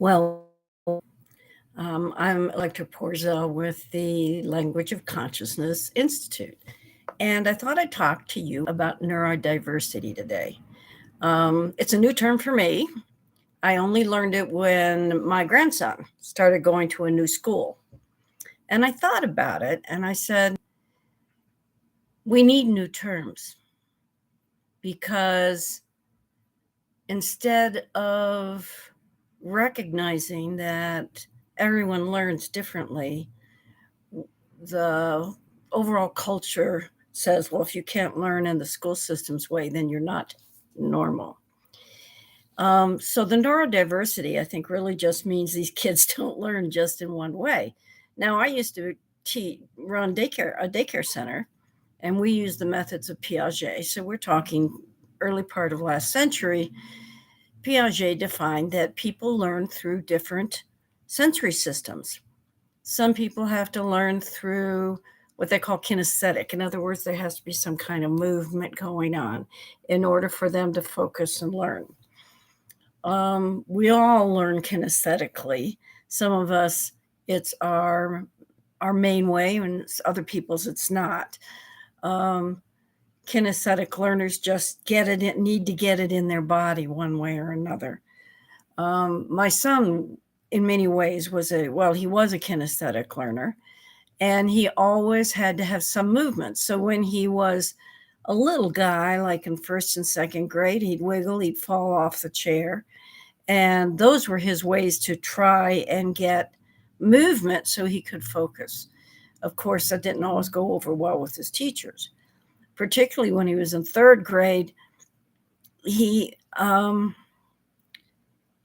Well, I'm Electra Porzel with the Language of Consciousness Institute. And I thought I'd talk to you about neurodiversity today. It's a new term for me. I only learned it when my grandson started going to a new school. And I thought about it and I said, we need new terms because instead of recognizing that everyone learns differently, the overall culture says, well, if you can't learn in the school system's way, then you're not normal. So the neurodiversity, I think, really just means these kids don't learn just in one way. Now, I used to run a daycare center, and we use the methods of Piaget. So we're talking early part of last century. Piaget defined that people learn through different sensory systems. Some people have to learn through what they call kinesthetic. In other words, there has to be some kind of movement going on in order for them to focus and learn. We all learn kinesthetically. Some of us, it's our main way, and other people's it's not. Kinesthetic learners just need to get it in their body one way or another. My son, in many ways, he was a kinesthetic learner, and he always had to have some movement. So when he was a little guy, like in first and second grade, he'd wiggle, he'd fall off the chair. And those were his ways to try and get movement so he could focus. Of course, that didn't always go over well with his teachers, particularly when he was in third grade. He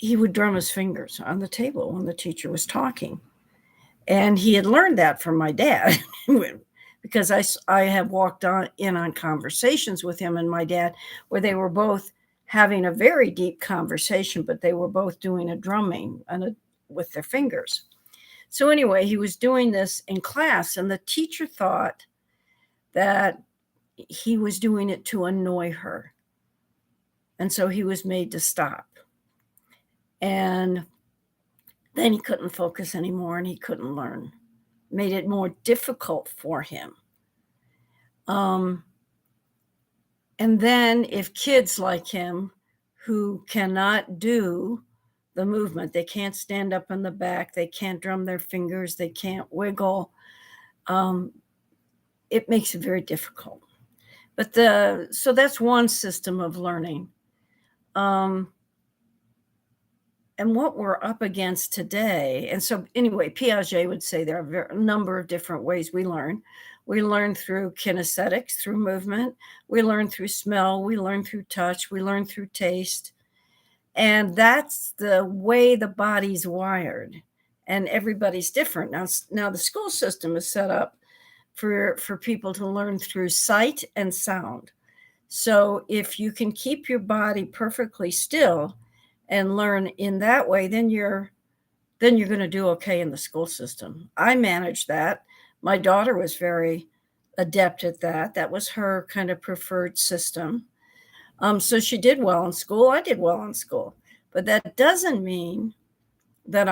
would drum his fingers on the table when the teacher was talking. And he had learned that from my dad because I have walked in on conversations with him and my dad where they were both having a very deep conversation, but they were both doing a drumming with their fingers. So anyway, he was doing this in class, and the teacher thought that he was doing it to annoy her. And so he was made to stop. And then he couldn't focus anymore and he couldn't learn. Made it more difficult for him. And then if kids like him who cannot do the movement, they can't stand up in the back, they can't drum their fingers, they can't wiggle, it makes it very difficult. But so that's one system of learning. And what we're up against today, and so anyway, Piaget would say there are a number of different ways we learn. We learn through kinesthetics, through movement. We learn through smell. We learn through touch. We learn through taste. And that's the way the body's wired. And everybody's different. Now the school system is set up for people to learn through sight and sound. So if you can keep your body perfectly still and learn in that way, then you're going to do okay in the school system. I managed that. My daughter was very adept at that. That was her kind of preferred system. So she did well in school. I did well in school. But that doesn't mean that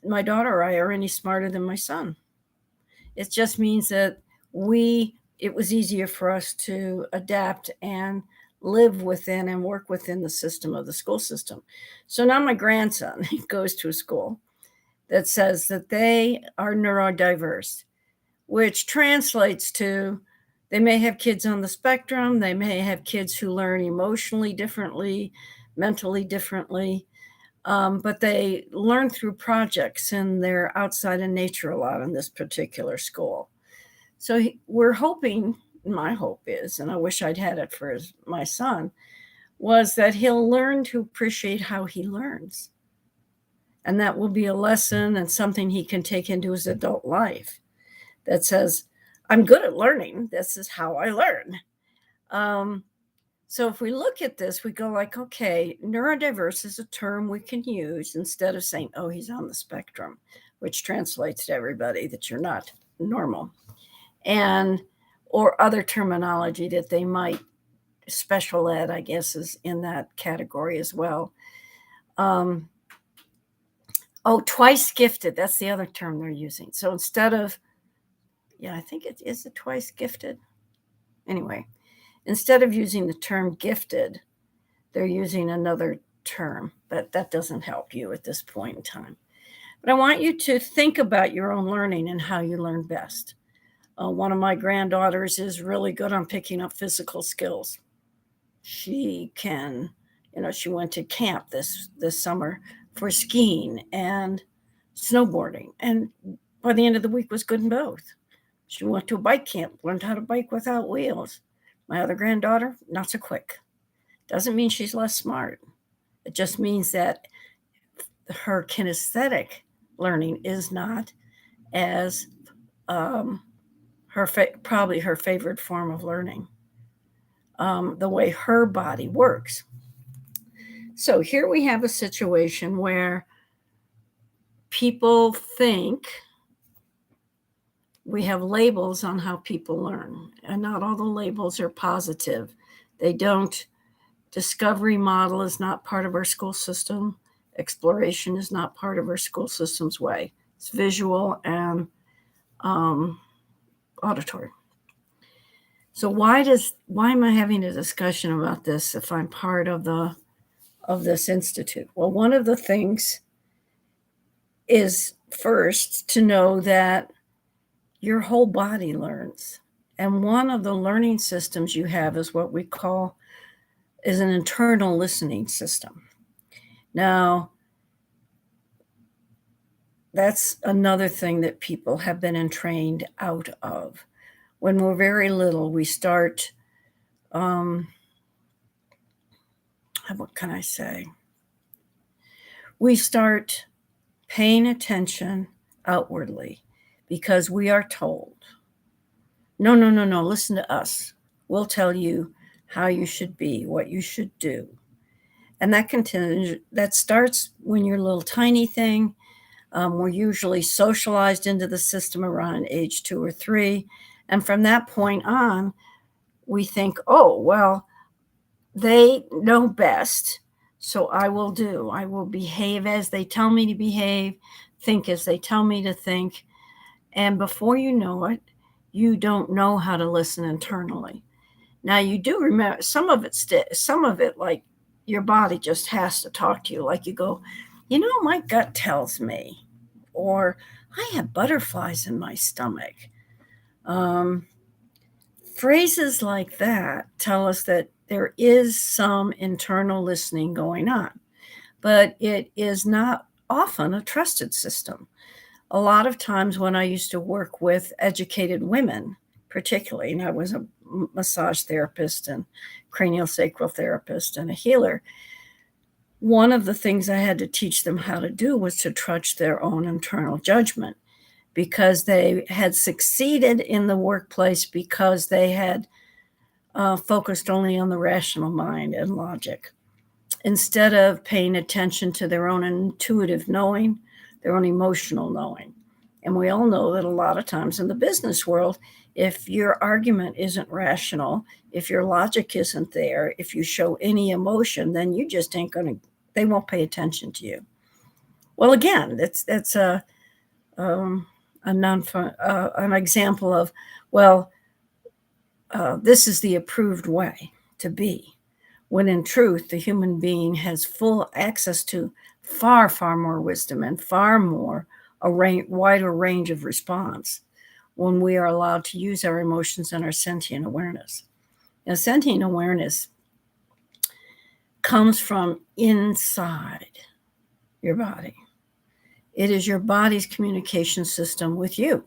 my daughter or I are any smarter than my son. It just means that it was easier for us to adapt and live within and work within the system of the school system. So now my grandson goes to a school that says that they are neurodiverse, which translates to they may have kids on the spectrum, they may have kids who learn emotionally differently, mentally differently, but they learn through projects and they're outside in nature a lot in this particular school. So we're hoping, my hope is, and I wish I'd had it for my son, was that he'll learn to appreciate how he learns. And that will be a lesson and something he can take into his adult life that says, I'm good at learning. This is how I learn. So if we look at this, we go like, okay, neurodiverse is a term we can use instead of saying, oh, he's on the spectrum, which translates to everybody that you're not normal. Or other terminology that they might, special ed, I guess, is in that category as well. Oh, twice gifted, that's the other term they're using. So instead of yeah, I think it is it twice gifted? Anyway, instead of using the term gifted, they're using another term, but that doesn't help you at this point in time. But I want you to think about your own learning and how you learn best. One of my granddaughters is really good on picking up physical skills. She can, she went to camp this summer for skiing and snowboarding, and by the end of the week was good in both. She went to a bike camp, learned how to bike without wheels. My other granddaughter, not so quick. Doesn't mean she's less smart. It just means that her kinesthetic learning is not as probably her favorite form of learning, the way her body works. So here we have a situation where people think we have labels on how people learn, and not all the labels are positive. They don't. Discovery model is not part of our school system. Exploration is not part of our school system's way. It's visual and auditory. So why am I having a discussion about this if I'm part of this institute? Well, one of the things is first to know that your whole body learns. And one of the learning systems you have is what we call is an internal listening system. Now, that's another thing that people have been entrained out of. When we're very little, we start, what can I say? We start paying attention outwardly because we are told, no, no, no, no, listen to us. We'll tell you how you should be, what you should do. And that continues, that starts when you're a little tiny thing. We're usually socialized into the system around age 2 or 3. And from that point on, we think, oh, well, they know best. So I will behave as they tell me to behave, think as they tell me to think. And before you know it, you don't know how to listen internally. Now you do remember some of it, like your body just has to talk to you. Like you go, my gut tells me, or I have butterflies in my stomach. Phrases like that tell us that there is some internal listening going on, but it is not often a trusted system. A lot of times when I used to work with educated women, particularly, and I was a massage therapist and cranial sacral therapist and a healer, one of the things I had to teach them how to do was to trust their own internal judgment, because they had succeeded in the workplace because they had focused only on the rational mind and logic, instead of paying attention to their own intuitive knowing, their own emotional knowing. And we all know that a lot of times in the business world, if your argument isn't rational, if your logic isn't there, if you show any emotion, then you just ain't going to, they won't pay attention to you. Well, again, that's an example of, well, this is the approved way to be, when in truth, the human being has full access to far, far more wisdom and far more wider range of response when we are allowed to use our emotions and our sentient awareness. Now, sentient awareness comes from inside your body. It is your body's communication system with you.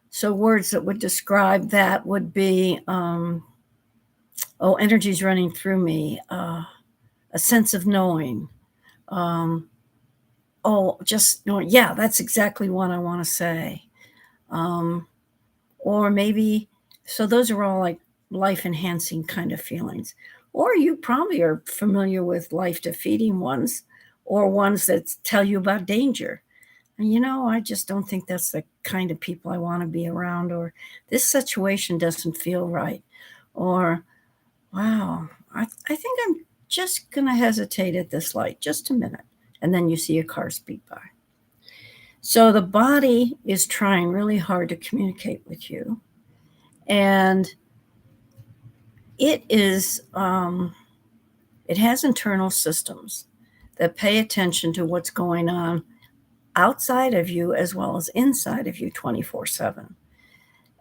So words that would describe that would be, energy's running through me, a sense of knowing, just knowing, yeah, that's exactly what I want to say. Or maybe, so those are all like life enhancing kind of feelings. Or you probably are familiar with life defeating ones, or ones that tell you about danger. And I just don't think that's the kind of people I want to be around, or this situation doesn't feel right, or wow, I think I'm just going to hesitate at this light just a minute. And then you see a car speed by. So the body is trying really hard to communicate with you. And it is, it has internal systems that pay attention to what's going on outside of you as well as inside of you 24/7.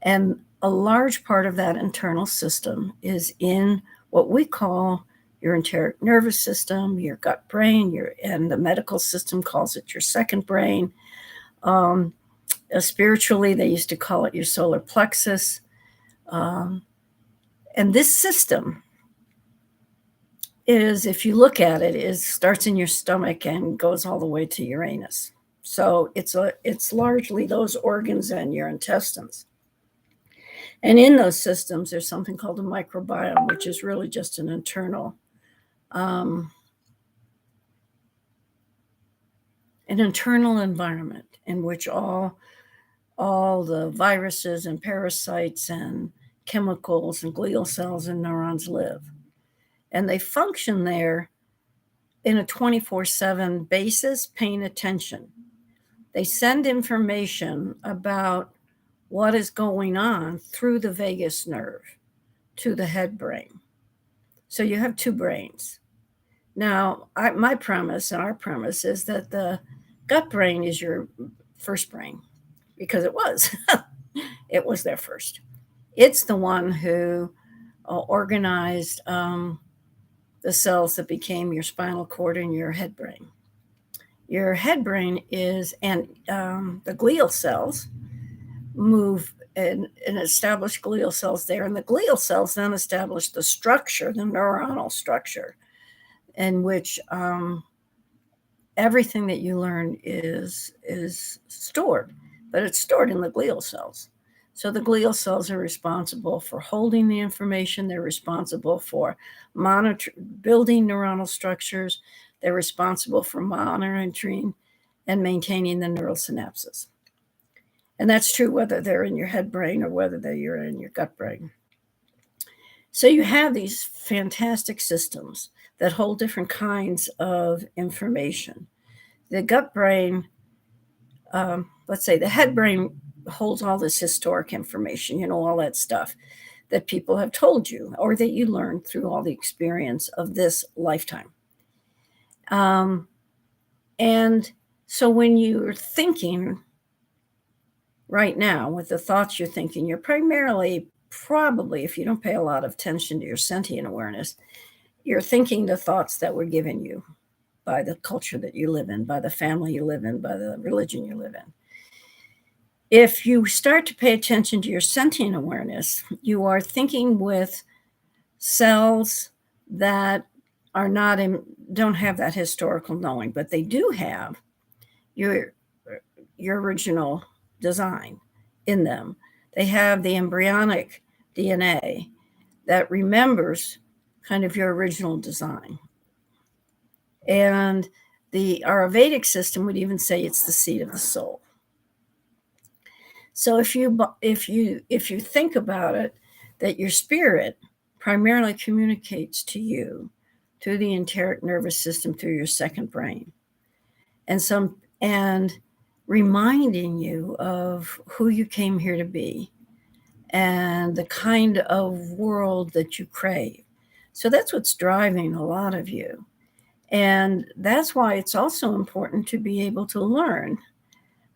And a large part of that internal system is in what we call your enteric nervous system, your gut brain, and the medical system calls it your second brain. Um, Spiritually, they used to call it your solar plexus. Um, and this system is, if you look at it, is starts in your stomach and goes all the way to Uranus. So it's largely those organs and your intestines. And in those systems, there's something called a microbiome, which is really just an internal environment in which all the viruses and parasites and chemicals and glial cells and neurons live. And they function there in a 24/7 basis, paying attention. They send information about what is going on through the vagus nerve to the head brain. So you have two brains. Now, my premise, our premise, is that the gut brain is your first brain, because it was. It was there first. It's the one who organized the cells that became your spinal cord and your head brain. Your head brain is, and the glial cells move and establish glial cells there. And the glial cells then establish the structure, the neuronal structure, in which everything that you learn is stored, but it's stored in the glial cells. So the glial cells are responsible for holding the information. They're responsible for building neuronal structures. They're responsible for monitoring and maintaining the neural synapses. And that's true whether they're in your head brain or whether you're in your gut brain. So you have these fantastic systems that hold different kinds of information. The gut brain, let's say the head brain holds all this historic information, all that stuff that people have told you or that you learned through all the experience of this lifetime. And so when you're thinking right now with the thoughts you're thinking, you're primarily, probably, if you don't pay a lot of attention to your sentient awareness, you're thinking the thoughts that were given you by the culture that you live in, by the family you live in, by the religion you live in. If you start to pay attention to your sentient awareness, you are thinking with cells that are not don't have that historical knowing, but they do have your original design in them. They have the embryonic DNA that remembers kind of your original design. And the Ayurvedic system would even say it's the seat of the soul. So if you think about it, that your spirit primarily communicates to you through the enteric nervous system, through your second brain, and reminding you of who you came here to be and the kind of world that you crave. So that's what's driving a lot of you. And that's why it's also important to be able to learn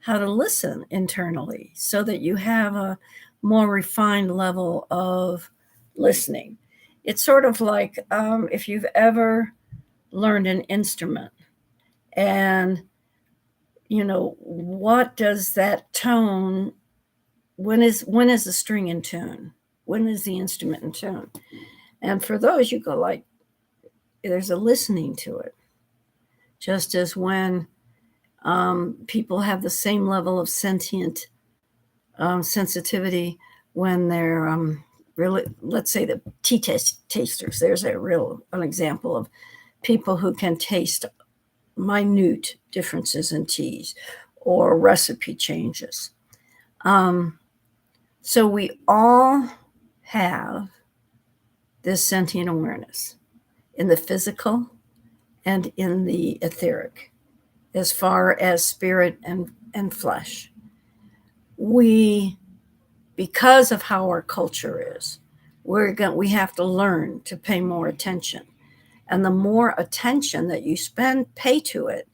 how to listen internally so that you have a more refined level of listening. It's sort of like if you've ever learned an instrument and, what does that tone, when is the string in tune? When is the instrument in tune? And for those, you go like, there's a listening to it. Just as when people have the same level of sentient sensitivity when they're really, let's say the tea tasters. There's an example of people who can taste minute differences in teas or recipe changes. So we all have this sentient awareness in the physical and in the etheric. as far as spirit and flesh. We, because of how our culture is, we have to learn to pay more attention. And the more attention that you pay to it,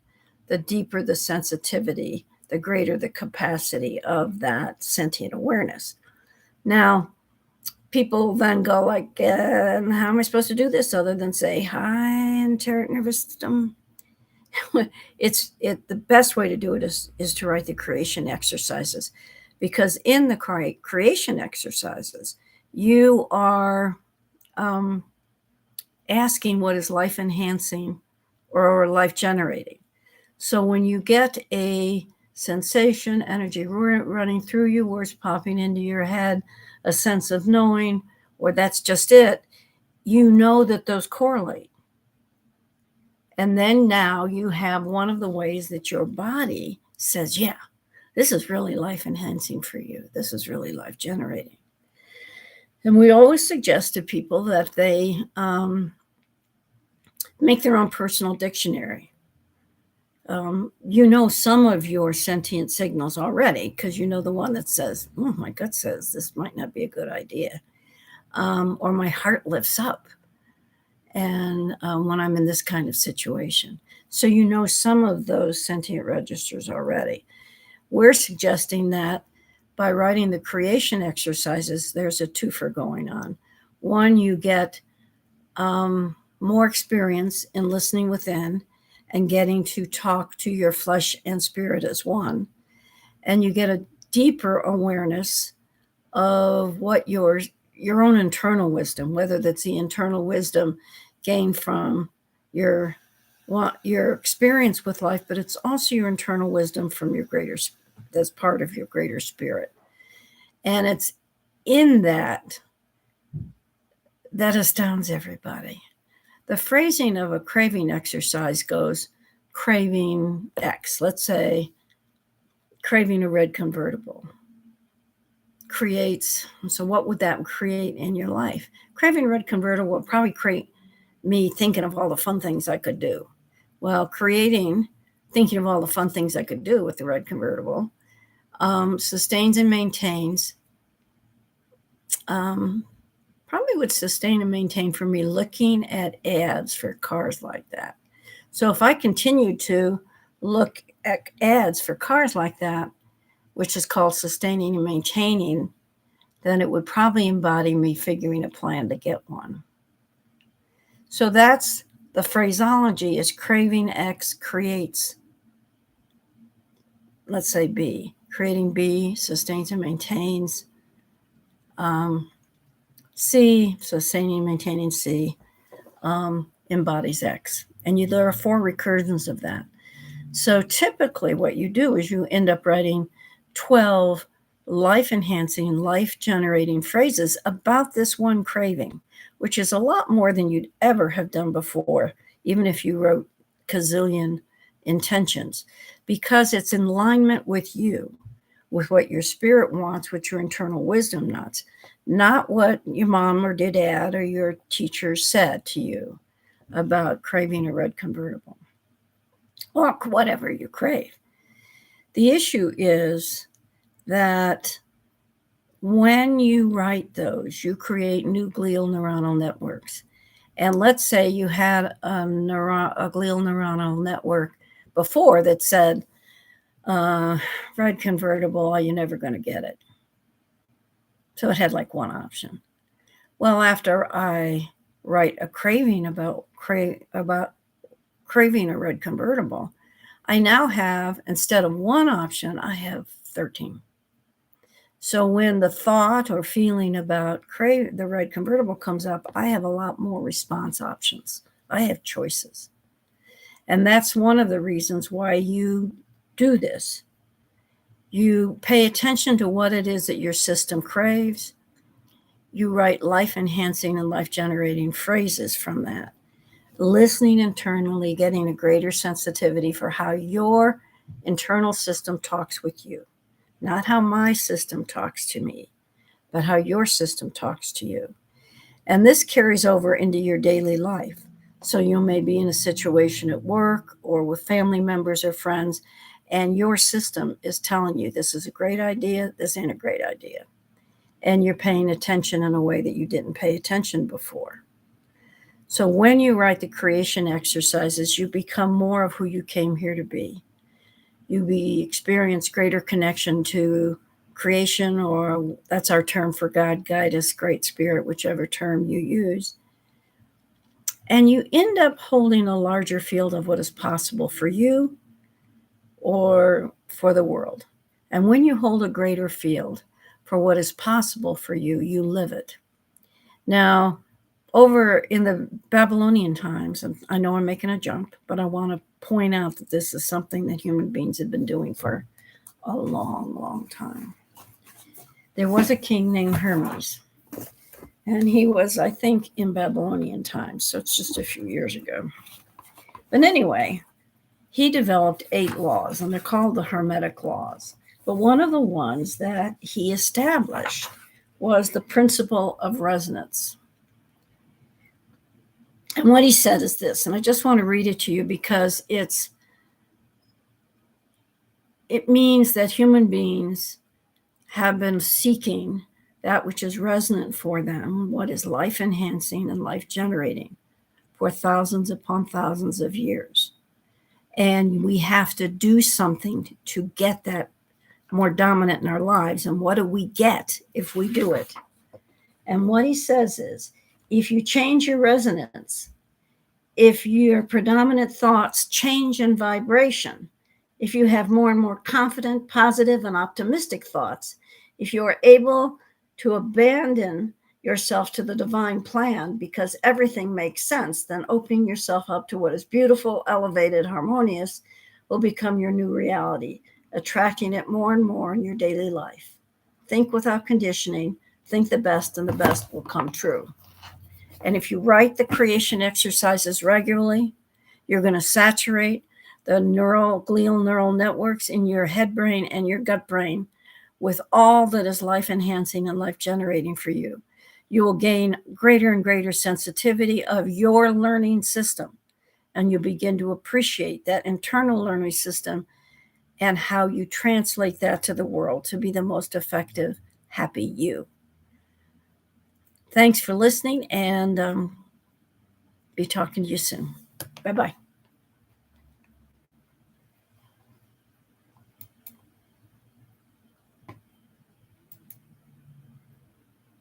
the deeper the sensitivity, the greater the capacity of that sentient awareness. Now, people then go like, how am I supposed to do this other than say, hi, enteric nervous system? The best way to do it is to write the creation exercises, because in the creation exercises, you are asking what is life enhancing or life generating. So when you get a sensation, energy running through you, words popping into your head, a sense of knowing, or that's just it, you know that those correlate. And then now you have one of the ways that your body says, yeah, this is really life enhancing for you. This is really life generating. And we always suggest to people that they make their own personal dictionary. You know some of your sentient signals already, because you know the one that says, oh, my gut says this might not be a good idea. Or my heart lifts up and when I'm in this kind of situation. So you know some of those sentient registers already. We're suggesting that by writing the creation exercises, there's a twofer going on. One, you get more experience in listening within and getting to talk to your flesh and spirit as one. And you get a deeper awareness of what your own internal wisdom, whether that's the internal wisdom gained from your experience with life, but it's also your internal wisdom from your greater, that's part of your greater spirit. And it's in that astounds everybody. The phrasing of a craving exercise goes craving X. Let's say craving a red convertible creates. So what would that create in your life? Craving a red convertible will probably create me thinking of all the fun things I could do. Well, thinking of all the fun things I could do with the red convertible sustains and maintains, probably would sustain and maintain for me looking at ads for cars like that. So if I continue to look at ads for cars like that, which is called sustaining and maintaining, then it would probably embody me figuring a plan to get one. So that's the phraseology, is craving X creates, let's say B. Creating B sustains and maintains. C, sustaining and maintaining C, embodies X. And there are 4 recursions of that. So typically what you do is you end up writing 12 life-enhancing, life-generating phrases about this one craving, which is a lot more than you'd ever have done before, even if you wrote gazillion intentions, because it's in alignment with you, with what your spirit wants, what your internal wisdom wants, not what your mom or your dad or your teacher said to you about craving a red convertible or whatever you crave. The issue is that when you write those, you create new glial neuronal networks. And let's say you had a glial neuronal network before that said, red convertible, you're never going to get it. So it had like one option. Well, after I write a craving about craving a red convertible, I now have, instead of one option, I have 13. So when the thought or feeling about the red convertible comes up, I have a lot more response options. I have choices. And that's one of the reasons why you do this. You pay attention to what it is that your system craves. You write life-enhancing and life-generating phrases from that. Listening internally, getting a greater sensitivity for how your internal system talks with you. Not how my system talks to me, but how your system talks to you. And this carries over into your daily life. So you may be in a situation at work or with family members or friends, and your system is telling you this is a great idea, this ain't a great idea. And you're paying attention in a way that you didn't pay attention before. So when you write the creation exercises, you become more of who you came here to be. You experience greater connection to creation, or that's our term for God, guide us, great spirit, whichever term you use. And you end up holding a larger field of what is possible for you or for the world. And when you hold a greater field for what is possible for you, you live it. Now, over in the Babylonian times, and I know I'm making a jump, but I want to point out that this is something that human beings have been doing for a long, long time. There was a king named Hermes, and he was, I think, in Babylonian times, so it's just a few years ago. But anyway, he developed 8 laws, and they're called the Hermetic laws. But one of the ones that he established was the principle of resonance. And what he said is this, and I just want to read it to you because it means that human beings have been seeking that which is resonant for them, what is life enhancing and life generating, for thousands upon thousands of years. And we have to do something to get that more dominant in our lives. And what do we get if we do it? And what he says is, if you change your resonance, if your predominant thoughts change in vibration, if you have more and more confident, positive, and optimistic thoughts, if you are able to abandon yourself to the divine plan because everything makes sense, then opening yourself up to what is beautiful, elevated, harmonious will become your new reality, attracting it more and more in your daily life. Think without conditioning, think the best, and the best will come true. And if you write the creation exercises regularly, you're going to saturate the glial neural networks in your head brain and your gut brain with all that is life enhancing and life generating for you. You will gain greater and greater sensitivity of your learning system, and you'll begin to appreciate that internal learning system and how you translate that to the world to be the most effective, happy you. Thanks for listening, and be talking to you soon. Bye-bye.